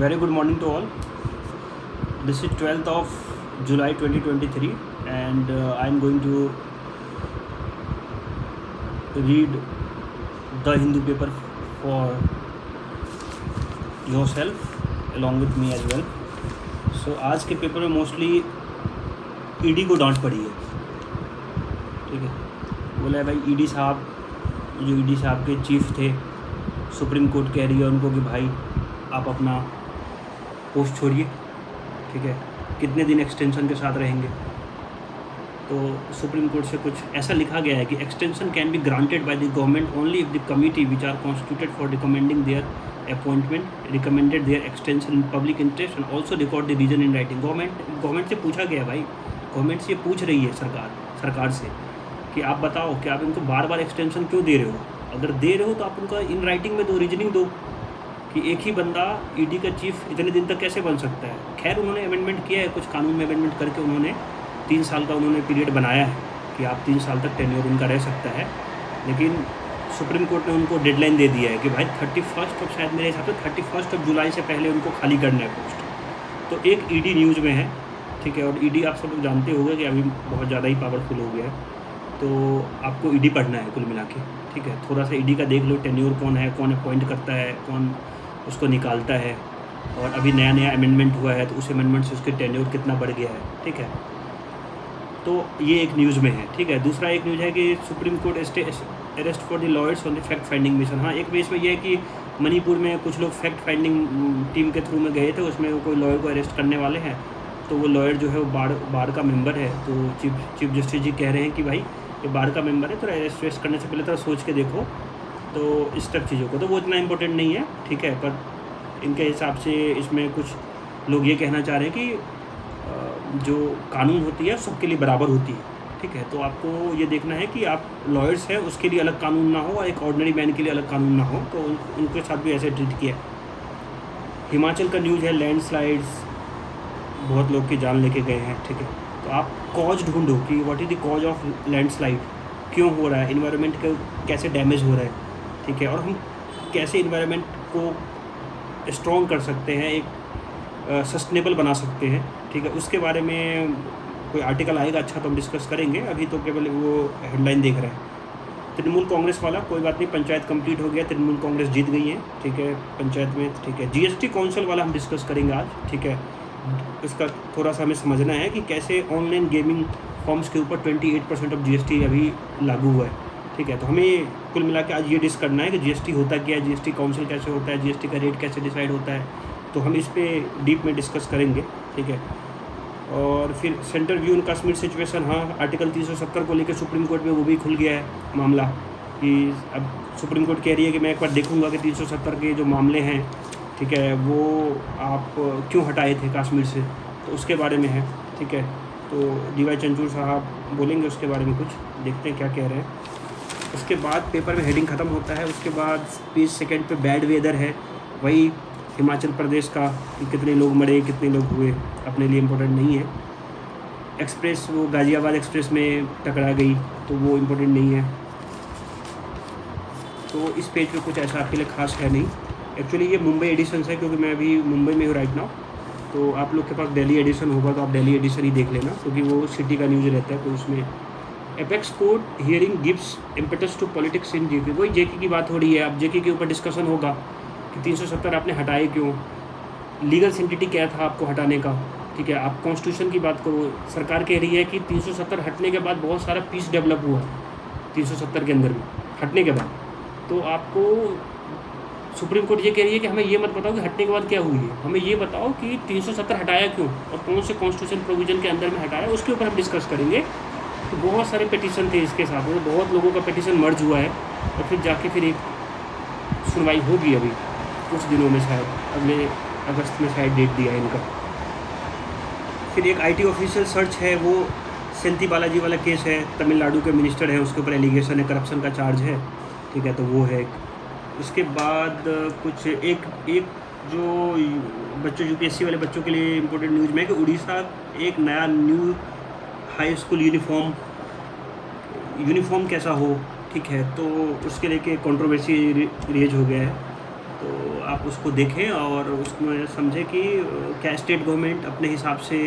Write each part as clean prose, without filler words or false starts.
Very good morning to all. This is 12th of July 2023 and I'm going to read the Hindu paper for yourself along with me as well. So आज के paper में mostly ED को डांट पड़ी है, ठीक है। बोला है भाई ईडी साहब, जो ईडी साहब के चीफ थे, सुप्रीम कोर्ट कह रही है उनको कि भाई आप अपना पोस्ट छोड़िए, ठीक है, कितने दिन एक्सटेंशन के साथ रहेंगे। तो सुप्रीम कोर्ट से कुछ ऐसा लिखा गया है कि extension can be granted by the government only if the committee which are constituted for recommending their appointment recommended their extension in public interest and also record the reason in writing. Government से पूछा गया भाई, government से पूछ रही है सरकार से कि आप बताओ कि आप इनको बार बार एक्सटेंशन क्यों दे रहे हो। अगर दे रहे हो तो आप उनका इन राइटिंग में दो, रीजनिंग दो कि एक ही बंदा ईडी का चीफ इतने दिन तक कैसे बन सकता है। खैर उन्होंने अमेंडमेंट किया है, कुछ कानून में अमेंडमेंट करके उन्होंने 3 साल का उन्होंने पीरियड बनाया है कि आप 3 साल तक टेन्योर उनका रह सकता है। लेकिन सुप्रीम कोर्ट ने उनको डेडलाइन दे दिया है कि भाई 31 ऑफ शायद मेरे हिसाब से 31 ऑफ जुलाई से पहले उनको खाली करना है पोस्ट। तो एक ईडी न्यूज़ में है, ठीक है। और ईडी आप सब लोग जानते होंगे कि अभी बहुत ज़्यादा ही पावरफुल हो गया है, तो आपको ईडी पढ़ना है कुल मिला के, ठीक है। थोड़ा सा ईडी का देख लो, टेन्योर कौन है, कौन अपॉइंट करता है, कौन उसको निकालता है, और अभी नया नया अमेंडमेंट हुआ है तो उस अमेंडमेंट से उसके टेन्योर कितना बढ़ गया है, ठीक है। तो ये एक न्यूज़ में है, ठीक है। दूसरा एक न्यूज़ है कि supreme court arrest for the lawyers on the fact finding mission. हाँ, एक बेस में ये है कि मणिपुर में कुछ लोग फैक्ट फाइंडिंग टीम के थ्रू में गए थे, उसमें कोई लॉयर को अरेस्ट करने वाले हैं। तो वो लॉयर जो है वो बार का मेंबर है, तो चीफ जस्टिस जी कह रहे हैं कि भाई ये बार का मेंबर है, तो अरेस्ट वेस्ट करने से पहले थोड़ा सोच के देखो। तो इस सब चीज़ों को तो वो इतना इम्पोर्टेंट नहीं है, ठीक है। पर इनके हिसाब से इसमें कुछ लोग ये कहना चाह रहे हैं कि जो कानून होती है सबके लिए बराबर होती है, ठीक है। तो आपको ये देखना है कि आप लॉयर्स हैं उसके लिए अलग कानून ना हो और एक ऑर्डिनरी मैन के लिए अलग कानून ना हो, तो उनके साथ भी ऐसे ट्रीट किया। हिमाचल का न्यूज़ है, लैंडस्लाइड्स बहुत लोग की जान लेके गए हैं, ठीक है। तो आप कॉज ढूंढो कि what is the cause of landslide, क्यों हो रहा है, इन्वायरमेंट को कैसे डैमेज हो रहा है, ठीक है। और हम कैसे इन्वायरमेंट को स्ट्रॉन्ग कर सकते हैं, एक सस्टेनेबल बना सकते हैं, ठीक है। उसके बारे में कोई आर्टिकल आएगा अच्छा तो हम डिस्कस करेंगे, अभी तो केवल वो हेडलाइन देख रहे हैं। तृणमूल कांग्रेस वाला कोई बात नहीं, पंचायत कंप्लीट हो गया, तृणमूल कांग्रेस जीत गई है, ठीक है, पंचायत में, ठीक है। जीएसटी काउंसिल वाला हम डिस्कस करेंगे आज, ठीक है। इसका थोड़ा सा हमें समझना है कि कैसे ऑनलाइन गेमिंग फॉर्म्स के ऊपर 28% ऑफ जीएसटी अभी लागू हुआ है, ठीक है। तो हमें कुल मिला के आज ये डिस्कस करना है कि जीएसटी होता क्या है, जीएसटी काउंसिल कैसे होता है, जीएसटी का रेट कैसे डिसाइड होता है, तो हम इस पर डीप में डिस्कस करेंगे, ठीक है। और फिर सेंट्रल व्यू इन कश्मीर सिचुएशन, हाँ, आर्टिकल 370 को लेकर सुप्रीम कोर्ट में वो भी खुल गया है मामला कि अब सुप्रीम कोर्ट कह रही है कि मैं एक बार देखूंगा कि 370 के जो मामले हैं, ठीक है, वो आप क्यों हटाए थे कश्मीर से, तो उसके बारे में है, ठीक है। तो डीवाई चंद्रचूड़ साहब बोलेंगे उसके बारे में, कुछ देखते हैं क्या कह रहे हैं। उसके बाद पेपर में हेडिंग ख़त्म होता है, उसके बाद पेज सेकंड पे बैड वेदर है, वही हिमाचल प्रदेश का कि कितने लोग मरे, कितने लोग हुए, अपने लिए इम्पोर्टेंट नहीं है। एक्सप्रेस, वो गाज़ियाबाद एक्सप्रेस में टकरा गई, तो वो इम्पोर्टेंट नहीं है। तो इस पेज पे कुछ ऐसा आपके लिए खास है नहीं। एक्चुअली ये मुंबई एडिशन है, क्योंकि मैं अभी मुंबई में हूँ राइट नाउ। तो आप लोग के पास दिल्ली एडिशन होगा तो आप दिल्ली एडिशन ही देख लेना, क्योंकि वो सिटी का न्यूज़ रहता है। तो उसमें apex court hearing gives impetus to politics in JK, वही जेके की बात हो रही है। अब जेके के ऊपर डिस्कशन होगा कि 370 आपने हटाए क्यों, लीगल सेंटिटी क्या था आपको हटाने का, ठीक है। आप कॉन्स्टिट्यूशन की बात करो, सरकार कह रही है कि 370 हटने के बाद बहुत सारा पीस डेवलप हुआ 370 के अंदर में हटने के बाद। तो आपको सुप्रीम कोर्ट ये कह रही है कि हमें ये मत बताओ कि हटने के बाद क्या हुई है, हमें ये बताओ कि 370 हटाया क्यों और कौन से कॉन्स्टिट्यूशन प्रोविजन के अंदर में हटाया, उसके ऊपर हम डिस्कस करेंगे। तो बहुत सारे पिटीशन थे इसके साथ में, तो बहुत लोगों का पिटीशन मर्ज हुआ है और फिर जाके फिर एक सुनवाई होगी अभी कुछ दिनों में, शायद अगले अगस्त में शायद डेट दिया है इनका। फिर एक आईटी ऑफिशियल सर्च है, वो सेंती बालाजी वाला केस है, तमिलनाडु के मिनिस्टर है, उसके ऊपर एलिगेशन है, करप्शन का चार्ज है, ठीक है। तो वो है। उसके बाद कुछ एक जो बच्चों यूपीएससी वाले बच्चों के लिए इम्पोर्टेंट न्यूज़ में है कि उड़ीसा एक नया न्यू हाई स्कूल यूनिफॉर्म कैसा हो, ठीक है। तो उसके लेके कंट्रोवर्सी रेज हो गया है। तो आप उसको देखें और उसमें समझें कि क्या स्टेट गवर्नमेंट अपने हिसाब से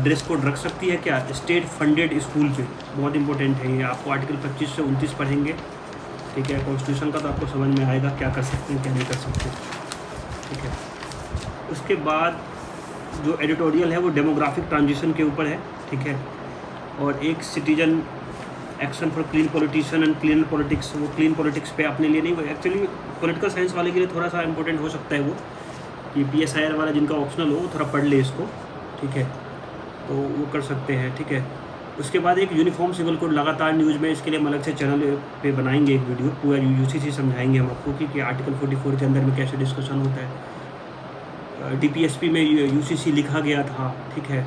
ड्रेस कोड रख सकती है क्या स्टेट फंडेड स्कूल पे। बहुत इंपॉर्टेंट है ये। आपको आर्टिकल 25 से 29 पढ़ेंगे, ठीक है, कॉन्स्टिट्यूशन का, तो आपको समझ में आएगा क्या कर सकते हैं क्या नहीं कर सकते, ठीक है। उसके बाद जो एडिटोरियल है वो डेमोग्राफिक ट्रांजिशन के ऊपर है, ठीक है, और एक citizen action for clean politician and clean politics. वो क्लीन पॉलिटिक्स पे अपने लिए नहीं, वो एक्चुअली पॉलिटिकल साइंस वाले के लिए थोड़ा सा इंपॉर्टेंट हो सकता है वो, कि PSIR वाला जिनका ऑप्शनल हो वो थोड़ा पढ़ ले इसको, ठीक है, तो वो कर सकते हैं, ठीक है। उसके बाद एक यूनिफॉर्म सिविल कोड लगातार न्यूज़ में, इसके लिए हम अलग से चैनल पे बनाएंगे एक वीडियो, पूरा UCC समझाएंगे हम आपको कि आर्टिकल 44 के अंदर में कैसे डिस्कशन होता है। DPSP में UCC लिखा गया था, ठीक है,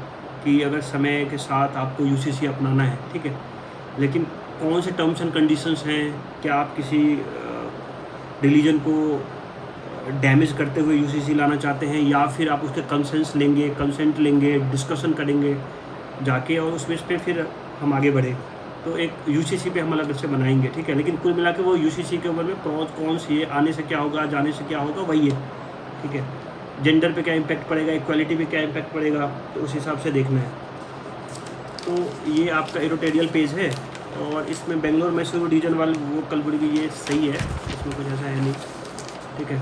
कि अगर समय के साथ आपको UCC अपनाना है, ठीक है, लेकिन कौन से टर्म्स एंड कंडीशंस हैं, क्या आप किसी रिलीजन को डैमेज करते हुए UCC लाना चाहते हैं या फिर आप उसके कंसेंट लेंगे, डिस्कशन करेंगे जाके, और उस बेस पे फिर हम आगे बढ़े। तो एक UCC पे हम अलग से बनाएंगे, ठीक है, लेकिन कुल मिला के वो UCC के ऊपर में प्रोज कॉन्स, ये आने से क्या होगा, जाने से क्या होगा, वही है, ठीक है। जेंडर पे क्या इम्पैक्ट पड़ेगा, इक्वालिटी पे क्या इम्पैक्ट पड़ेगा, तो उस हिसाब से देखना है। तो ये आपका एडिटोरियल पेज है, और इसमें बेंगलोर मैसूर रीजन वाले वो कलबुर्गी, ये सही है, इसमें कुछ ऐसा है नहीं, ठीक है।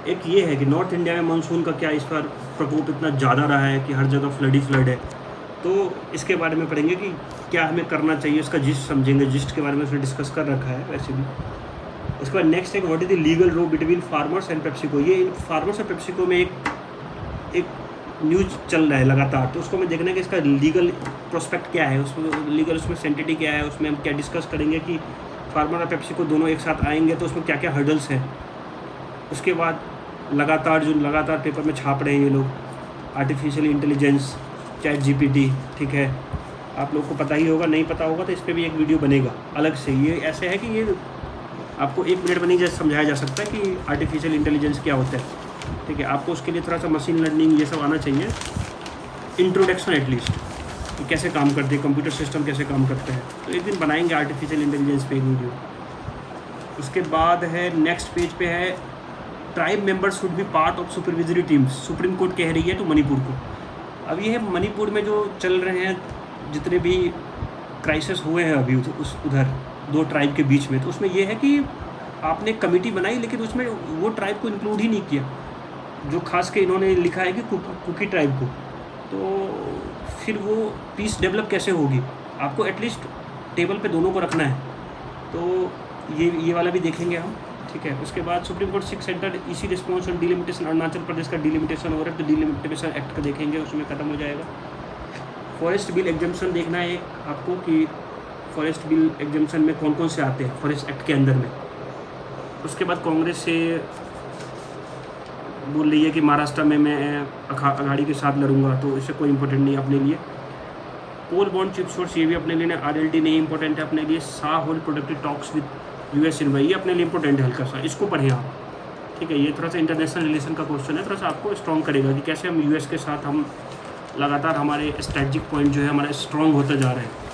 एक ये है कि नॉर्थ इंडिया में मानसून का क्या इस बार प्रकोप इतना ज़्यादा रहा है कि हर जगह फ्लड है, तो इसके बारे में पढ़ेंगे कि क्या हमें करना चाहिए, उसका जिस्ट समझेंगे, जिस्ट के बारे में उसने डिस्कस कर रखा है वैसे भी। उसके बाद नेक्स्ट है what is the legal row between farmers and PepsiCo. ये फार्मर्स और पेप्सिको में एक न्यूज चल रहा है लगातार, तो उसको हमें देखना है कि इसका लीगल प्रोस्पेक्ट क्या है, उसमें लीगल उसमें सेंटिटी क्या है, उसमें हम क्या डिस्कस करेंगे कि फार्मर और पेप्सिको दोनों एक साथ आएंगे तो उसमें क्या क्या हर्डल्स हैं। उसके बाद लगातार पेपर में छाप रहे हैं ये लोग, आर्टिफिशियल इंटेलिजेंस, चैट GPT, ठीक है, आप लोग को पता ही होगा, नहीं पता होगा तो इस पर भी एक वीडियो बनेगा अलग से। ये ऐसे है कि ये आपको 1 मिनट में नहीं जैसे समझाया जा सकता है कि आर्टिफिशियल इंटेलिजेंस क्या होता है, ठीक है। आपको उसके लिए थोड़ा सा मशीन लर्निंग ये सब आना चाहिए, इंट्रोडक्शन एटलीस्ट, कि कैसे काम करते हैं कंप्यूटर सिस्टम, कैसे काम करते हैं। तो एक दिन बनाएंगे आर्टिफिशियल इंटेलिजेंस पे एक वीडियो। उसके बाद है नेक्स्ट पेज पे है tribe members should be part of supervisory teams. Supreme court कह रही है तो मणिपुर को। अब ये है मणिपुर में जो चल रहे हैं जितने भी क्राइसिस हुए हैं अभी उधर 2 ट्राइब के बीच में, तो उसमें ये है कि आपने कमेटी बनाई लेकिन उसमें वो ट्राइब को इंक्लूड ही नहीं किया, जो खास के इन्होंने लिखा है कि कुकी ट्राइब को। तो फिर वो पीस डेवलप कैसे होगी, आपको एटलीस्ट टेबल पे दोनों को रखना है। तो ये वाला भी देखेंगे हम, ठीक है। उसके बाद सुप्रीम कोर्ट 6 सेंटर इसी response on delimitation, Arunachal Pradesh का डिलिमिटेशन हो रहा है तो डिलिमिटेशन एक्ट का देखेंगे, उसमें ख़त्म हो जाएगा। फॉरेस्ट बिल एग्जम्पशन देखना है आपको कि फॉरेस्ट बिल एग्जम्पशन में कौन कौन से आते हैं फॉरेस्ट एक्ट के अंदर में। उसके बाद कांग्रेस से बोल रही है कि महाराष्ट्र में मैं अघाड़ी के साथ लड़ूंगा, तो इससे कोई इंपॉर्टेंट नहीं है अपने लिए। पोल बॉन्ड चिप सोर्स ये भी अपने लिए RLD नहीं इंपॉर्टेंट है अपने लिए। Shah hold productive talks with US इन, ये अपने लिए इंपॉर्टेंट है हल्का सा, इसको पढ़ें आप, ठीक है। ये थोड़ा सा इंटरनेशनल रिलेशन का क्वेश्चन है, थोड़ा सा आपको स्ट्रॉन्ग करेगा कि कैसे हम US के साथ हम लगातार हमारे स्ट्रेटजिक पॉइंट जो है हमारा स्ट्रॉन्ग होता जा रहा है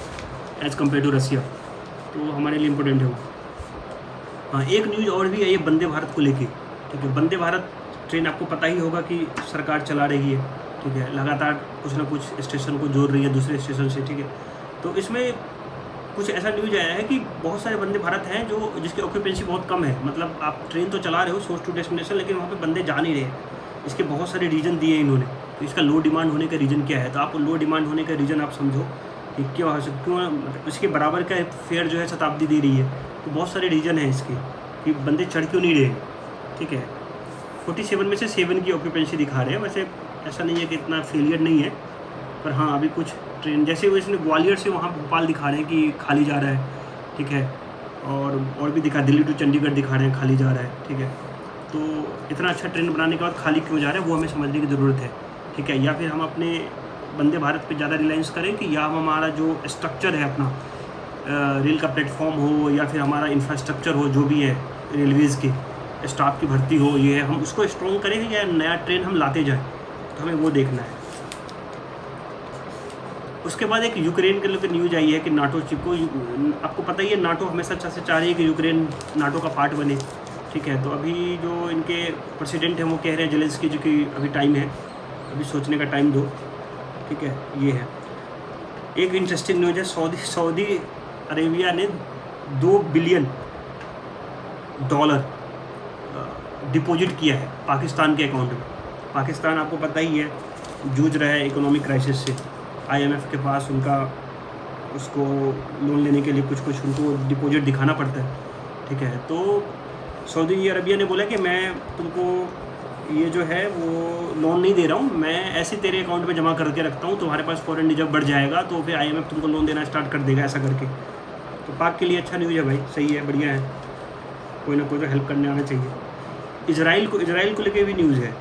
एज़ कम्पेयर टू रसिया, तो हमारे लिए इंपॉर्टेंट है वो। हाँ, एक न्यूज़ और भी है ये वंदे भारत को लेके, ठीक है। वंदे भारत ट्रेन आपको पता ही होगा कि सरकार चला रही है, ठीक है, लगातार कुछ ना कुछ स्टेशन को जोड़ रही है दूसरे स्टेशन से, ठीक है। तो इसमें कुछ ऐसा न्यूज़ आया है कि बहुत सारे वंदे भारत हैं जो जिसकी ऑक्यूपेंसी बहुत कम है, मतलब आप ट्रेन तो चला रहे हो सोर्स टू डेस्टिनेशन, लेकिन वहाँ पे बंदे जा नहीं रहे। इसके बहुत सारे रीज़न दिए इन्होंने, तो इसका लो डिमांड होने का रीज़न क्या है, तो आप लो डिमांड होने का रीज़न आप समझो कि क्यों मतलब इसके बराबर का फेयर जो है शताब्दी दे रही है, तो बहुत सारे रीज़न हैं इसके कि बंदे चढ़ क्यों नहीं रहे, ठीक है। 47 में से 7 की ऑक्यूपेंसी दिखा रहे हैं, वैसे ऐसा नहीं है कि इतना फेलियर नहीं है, पर हाँ अभी कुछ ट्रेन जैसे वो इसने ग्वालियर से वहाँ भोपाल दिखा रहे हैं कि खाली जा रहा है, ठीक है, और भी दिखा दिल्ली टू चंडीगढ़ दिखा रहे हैं खाली जा रहा है, ठीक है। तो इतना अच्छा ट्रेन बनाने के बाद खाली क्यों जा रहा है वो हमें समझने की ज़रूरत है, ठीक है। या फिर हम अपने वंदे भारत पे ज़्यादा रिलायंस करें कि या हम हमारा जो स्ट्रक्चर है अपना रेल का प्लेटफॉर्म हो या फिर हमारा इंफ्रास्ट्रक्चर हो जो भी है रेलवेज़ के स्टाफ की भर्ती हो, ये हम उसको स्ट्रॉन्ग करें या नया ट्रेन हम लाते जाएँ, तो हमें वो देखना है। उसके बाद एक यूक्रेन के लेकर न्यूज़ आई है कि नाटो चिपको, आपको पता ही है नाटो हमेशा अच्छा से चाह रही है कि यूक्रेन नाटो का पार्ट बने, ठीक है। तो अभी जो इनके प्रेसिडेंट हैं वो कह रहे हैं ज़ेलेंस्की जी की अभी टाइम है, अभी सोचने का टाइम दो, ठीक है। ये है एक इंटरेस्टिंग न्यूज़ है, सऊदी अरेबिया ने $2 बिलियन डिपॉजिट किया है पाकिस्तान के अकाउंट में। पाकिस्तान आपको पता ही है जूझ रहा है इकोनॉमिक क्राइसिस से, IMF के पास उनका उसको लोन लेने के लिए कुछ उनको डिपॉजिट दिखाना पड़ता है, ठीक है। तो सऊदी अरबिया ने बोला कि मैं तुमको ये जो है वो लोन नहीं दे रहा हूँ, मैं ऐसे तेरे अकाउंट में जमा करके रखता हूँ, तुम्हारे पास फॉरेन रिजर्व बढ़ जाएगा तो फिर IMF तुमको लोन देना स्टार्ट कर देगा, ऐसा करके। तो पाक के लिए अच्छा न्यूज़ है भाई, सही है, बढ़िया है, कोई ना कोई तो हेल्प करने आना चाहिए। इजराइल को लेके भी न्यूज़ है,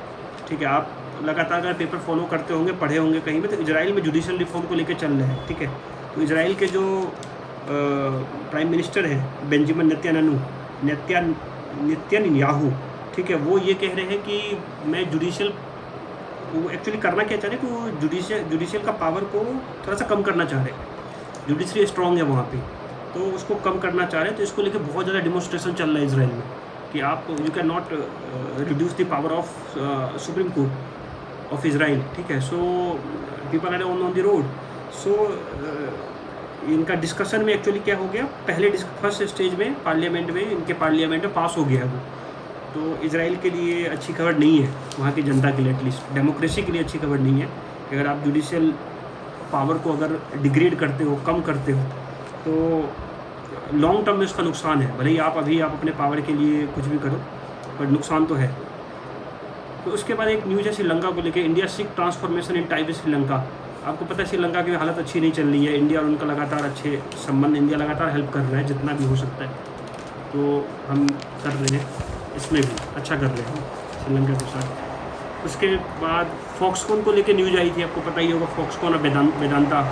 ठीक है। आप लगातार अगर पेपर फॉलो करते होंगे, पढ़े होंगे कहीं में, तो इजराइल में जुडिशल रिफॉर्म को लेकर चल रहे हैं, ठीक है। तो इजराइल के जो प्राइम मिनिस्टर हैं बेंजामिन नेतन्याहू, ठीक है, वो ये कह रहे हैं कि मैं जुडिशल, वो एक्चुअली करना क्या चाह रहे हैं कि वो जुडिशल का पावर को थोड़ा सा कम करना चाह रहे हैं। जुडिशरी स्ट्रॉन्ग है वहाँ पे, तो उसको कम करना चाह रहे हैं। तो इसको लेके बहुत ज़्यादा डिमोन्स्ट्रेशन चल रहा है इसराइल में कि आप you can not reduce the power of supreme court of Israel, ठीक है। So people are on the road. So इनका डिस्कशन में एक्चुअली क्या हो गया, पहले फर्स्ट स्टेज में पार्लियामेंट में, इनके पार्लियामेंट में पास हो गया वो। तो इसराइल के लिए अच्छी खबर नहीं है, वहाँ की जनता के लिए, एटलीस्ट डेमोक्रेसी के लिए अच्छी खबर नहीं है कि अगर आप जुडिशियल पावर को अगर डिग्रेड करते हो, कम करते हो, तो लॉन्ग टर्म में उसका नुकसान है। भले ही आप अपने पावर के लिए कुछ भी करो, पर नुकसान तो है। तो उसके बाद एक न्यूज़ है श्रीलंका को लेकर, India seek transformation in type Sri Lanka. आपको पता है श्रीलंका की हालत अच्छी नहीं चल रही है, इंडिया और उनका लगातार अच्छे संबंध, इंडिया लगातार हेल्प कर रहा है जितना भी हो सकता है, तो हम कर रहे हैं, इसमें भी अच्छा कर रहे हैं श्रीलंका के साथ। उसके बाद फॉक्सकॉन को लेकर न्यूज़ आई थी, आपको पता ही होगा, फॉक्सकॉन और वेदांता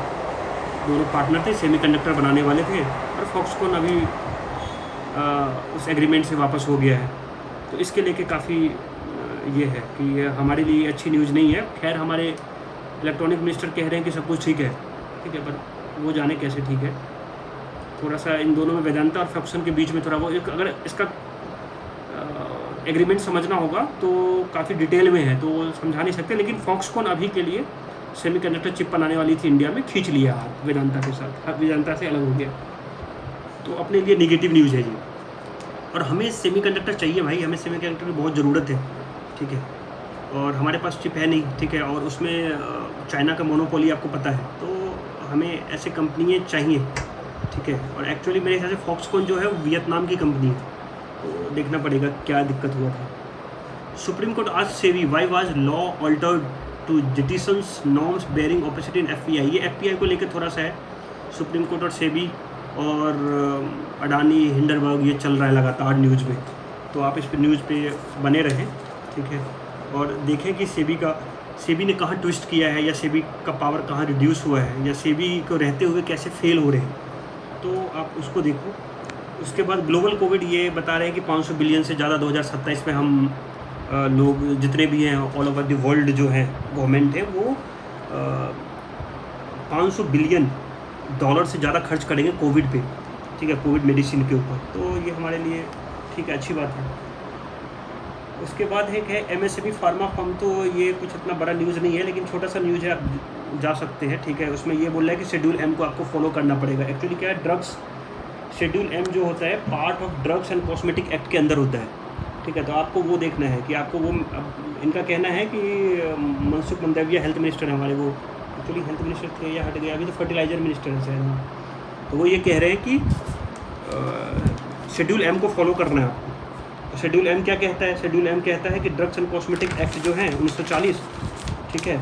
दोनों पार्टनर थे, सेमीकंडक्टर बनाने वाले थे, और फॉक्सकॉन अभी उस एग्रीमेंट से वापस हो गया है। तो इसके लेके काफ़ी ये है कि ये हमारे लिए अच्छी न्यूज़ नहीं है। खैर हमारे इलेक्ट्रॉनिक मिनिस्टर कह रहे हैं कि सब कुछ ठीक है, ठीक है, पर वो जाने कैसे ठीक है। थोड़ा सा इन दोनों में, वेदांता और फॉक्सकॉन के बीच में थोड़ा वो अगर इसका एग्रीमेंट समझना होगा तो काफ़ी डिटेल में है, तो वो समझा नहीं सकते। लेकिन फॉक्सकॉन अभी के लिए सेमीकंडक्टर चिप बनाने वाली थी इंडिया में, खींच लिया हाथ वेदांता के साथ, वेदांता से अलग हो गया। तो अपने लिए नेगेटिव न्यूज़ है जी। और हमें सेमीकंडक्टर चाहिए भाई, हमें सेमीकंडक्टर की बहुत ज़रूरत है, ठीक है। और हमारे पास चिप है नहीं, ठीक है, और उसमें चाइना का मोनोपोली आपको पता है, तो हमें ऐसे कंपनियाँ चाहिए, ठीक है। और एक्चुअली मेरे ख्याल से फॉक्सकॉन जो है वो वियतनाम की कंपनी है, तो देखना पड़ेगा क्या दिक्कत हुआ था। सुप्रीम कोर्ट आज SEBI why was law altered to jettisons norms bearing opposite in FPI। ये FPI को लेकर थोड़ा सा है, सुप्रीम कोर्ट और सेबी और अडानी हिंडरबर्ग, ये चल रहा है लगातार न्यूज़ में, तो आप इस पर न्यूज़ पे बने रहें, ठीक है। और देखें कि सेबी ने कहाँ ट्विस्ट किया है, या सेबी का पावर कहाँ रिड्यूस हुआ है, या सेबी को रहते हुए कैसे फेल हो रहे हैं, तो आप उसको देखो। उसके बाद ग्लोबल कोविड ये बता रहे हैं कि 500 बिलियन से ज़्यादा 2027 में हम लोग जितने भी हैं ऑल ओवर द वर्ल्ड जो है गवर्नमेंट है वो $500 बिलियन से ज़्यादा खर्च करेंगे कोविड पे, ठीक है, कोविड मेडिसिन के ऊपर। तो ये हमारे लिए ठीक है, अच्छी बात है। उसके बाद है कि MSME फार्मा फर्म, तो ये कुछ इतना बड़ा न्यूज़ नहीं है, लेकिन छोटा सा न्यूज़ है, आप जा सकते हैं, ठीक है। उसमें ये बोल रहा है कि शेड्यूल M को आपको फॉलो करना पड़ेगा। एक्चुअली क्या है, ड्रग्स शेड्यूल M जो होता है part of drugs and cosmetic act के अंदर होता है, ठीक है। तो आपको वो देखना है कि आपको वो, इनका कहना है कि मनसुख मंडाविया हेल्थ मिनिस्टर है हमारे, वो एक्चुअली हेल्थ मिनिस्टर थे या हट गया, अभी तो फर्टिलाइज़र मिनिस्टर है शायद। तो वो ये कह रहे हैं कि शेड्यूल M को फॉलो करना है आपको। शेड्यूल M क्या कहता है, शेड्यूल M कहता है कि ड्रग्स एंड कॉस्मेटिक एक्ट जो है 1940, ठीक है,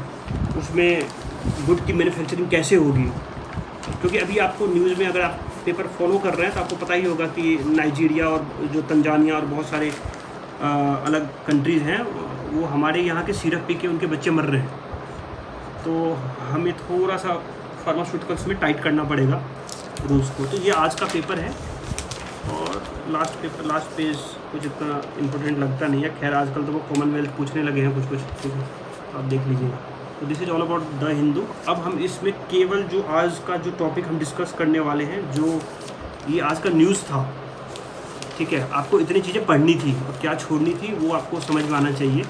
उसमें गुड की मैन्युफैक्चरिंग कैसे होगी। क्योंकि अभी आपको न्यूज़ में, अगर आप पेपर फॉलो कर रहे हैं तो आपको पता ही होगा कि नाइजीरिया और जो तंजानिया और बहुत सारे अलग कंट्रीज़ हैं, वो हमारे यहाँ के सिरप पी के उनके बच्चे मर रहे हैं। तो हमें थोड़ा सा फार्मास्यूटिकल्स में टाइट करना पड़ेगा रूल्स को। तो ये आज का पेपर है, और लास्ट पेज कुछ इतना इम्पोर्टेंट लगता नहीं है। खैर आजकल तो वो कॉमनवेल्थ पूछने लगे हैं कुछ, ठीक है, आप देख लीजिएगा। तो this is all about the Hindu. अब हम इसमें केवल जो आज का जो टॉपिक हम डिस्कस करने वाले हैं, जो ये आज का न्यूज़ था, ठीक है, आपको इतनी चीज़ें पढ़नी थी और क्या छोड़नी थी वो आपको समझ में आना चाहिए।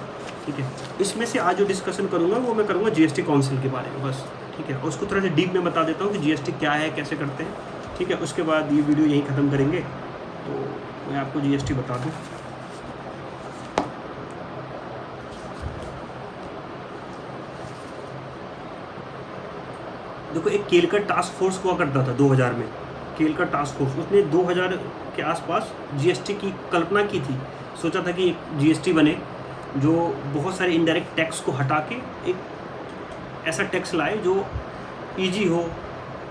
ठीक है, इसमें से आज जो डिस्कशन करूँगा वो मैं करूँगा जीएसटी काउंसिल के बारे में बस। ठीक है, और उसको थोड़ा सा डीप में बता देता हूँ कि जीएसटी क्या है, कैसे करते हैं। ठीक है, उसके बाद ये वीडियो यहीं ख़त्म करेंगे, तो मैं आपको जीएसटी बता दूँ। देखो, एक केलकर टास्क फोर्स हुआ करता था 2000 में, केलकर टास्क फोर्स, उसने 2000 के आसपास जीएसटी की कल्पना की थी। सोचा था कि एक जीएसटी बने जो बहुत सारे इनडायरेक्ट टैक्स को हटा के एक ऐसा टैक्स लाए जो ईजी हो,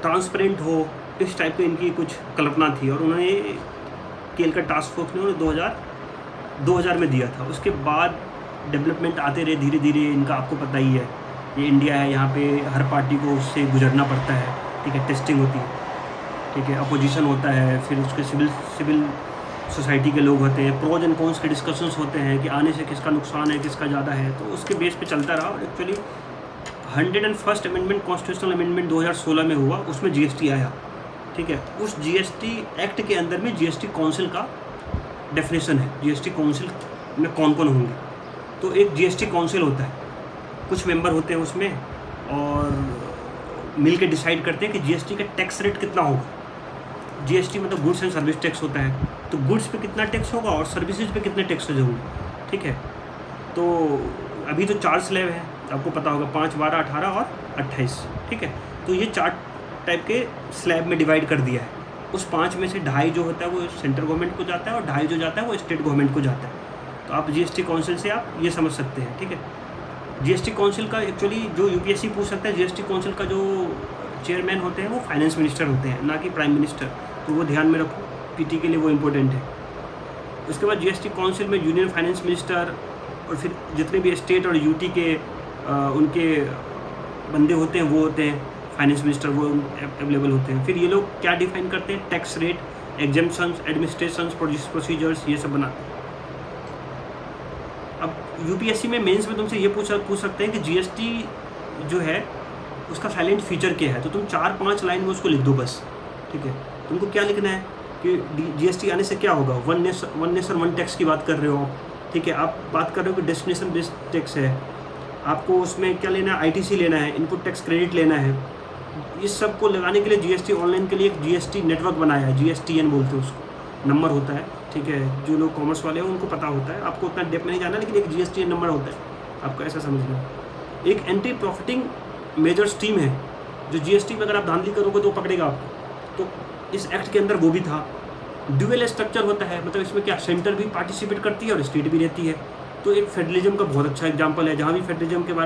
ट्रांसपेरेंट हो, इस टाइप की इनकी कुछ कल्पना थी। और उन्होंने केलकर टास्क फोर्स ने 2000 में दिया था। उसके बाद डेवलपमेंट आते रहे धीरे धीरे, इनका आपको पता ही है, ये इंडिया है, यहाँ पे हर पार्टी को उससे गुजरना पड़ता है। ठीक है, टेस्टिंग होती है, ठीक है, अपोजिशन होता है, फिर उसके सिविल सोसाइटी के लोग होते हैं, प्रोज एंड कॉन्स के डिस्कशंस होते हैं कि आने से किसका नुकसान है, किसका ज़्यादा है। तो उसके बेस पे चलता रहा और actually 101st amendment constitutional amendment 2016 में हुआ, उसमें जीएसटी आया। ठीक है, उस जीएसटी एक्ट के अंदर में जीएसटी काउंसिल का डेफिनेशन है, जीएसटी काउंसिल में कौन कौन होंगे। तो एक जीएसटी काउंसिल होता है, कुछ मेंबर होते हैं उसमें, और मिल के डिसाइड करते हैं कि जीएसटी का टैक्स रेट कितना होगा। जीएसटी मतलब गुड्स एंड सर्विस टैक्स होता है, तो गुड्स पे कितना टैक्स होगा और सर्विसेज पे कितने टैक्स होंगे। ठीक है, तो अभी तो 4 स्लैब है, आपको पता होगा, 5, 12, 18 और 28। ठीक है, तो ये 4 टाइप के स्लैब में डिवाइड कर दिया है। उस 5 में से 2.5 जो होता है वो सेंट्रल गवर्नमेंट को जाता है और 2.5 जो जाता है वो स्टेट गवर्नमेंट को जाता है। तो आप जीएसटी काउंसिल से आप ये समझ सकते हैं। ठीक है, जीएसटी काउंसिल का एक्चुअली जो यूपीएससी पूछ सकता है, जीएसटी काउंसिल का जो चेयरमैन होते हैं वो फाइनेंस मिनिस्टर होते हैं, ना कि प्राइम मिनिस्टर। तो वो ध्यान में रखो, पीटी के लिए वो इम्पोर्टेंट है। उसके बाद जीएसटी काउंसिल में यूनियन फाइनेंस मिनिस्टर और फिर जितने भी स्टेट और यूटी के उनके बंदे होते हैं वो होते हैं, फाइनेंस मिनिस्टर वो अवेलेबल होते हैं। फिर ये लोग क्या डिफाइन करते हैं, tax rate, exemptions, administration procedures, ये सब बनाते हैं। अब यूपीएससी में मेंस में तुमसे ये पूछ सकते हैं कि जीएसटी जो है उसका साइलेंट फीचर क्या है, तो तुम 4-5 लाइन में उसको लिख दो बस। ठीक है, तुमको क्या लिखना है कि जीएसटी आने से क्या होगा, वन नेशन वन टैक्स की बात कर रहे हो आप। ठीक है, आप बात कर रहे हो कि डेस्टिनेशन बेस्ड टैक्स है, आपको उसमें क्या लेना है, आईटीसी लेना है, इनपुट टैक्स क्रेडिट लेना है। इस सब को लगाने के लिए जीएसटी ऑनलाइन के लिए एक जीएसटी नेटवर्क बनाया है, जीएसटीएन बोलते हैं उसको, नंबर होता है। ठीक है, जो लोग कॉमर्स वाले हैं उनको पता होता है, आपको उतना डेप में नहीं जाना, लेकिन एक जीएसटीएन नंबर होता है, आपको ऐसा समझना। एक एंटी प्रॉफिटिंग मेजर्स टीम है, जो जीएसटी में अगर आप धांधली करोगे तो वो पकड़ेगा आपको। तो इस एक्ट के अंदर वो भी था। ड्यूअल स्ट्रक्चर होता है, मतलब इसमें क्या, सेंटर भी पार्टिसिपेट करती है और स्टेट भी रहती है। तो एक फेडरलिज्म का बहुत अच्छा एग्जांपल है, जहाँ भी फेडरलिज्म के बारे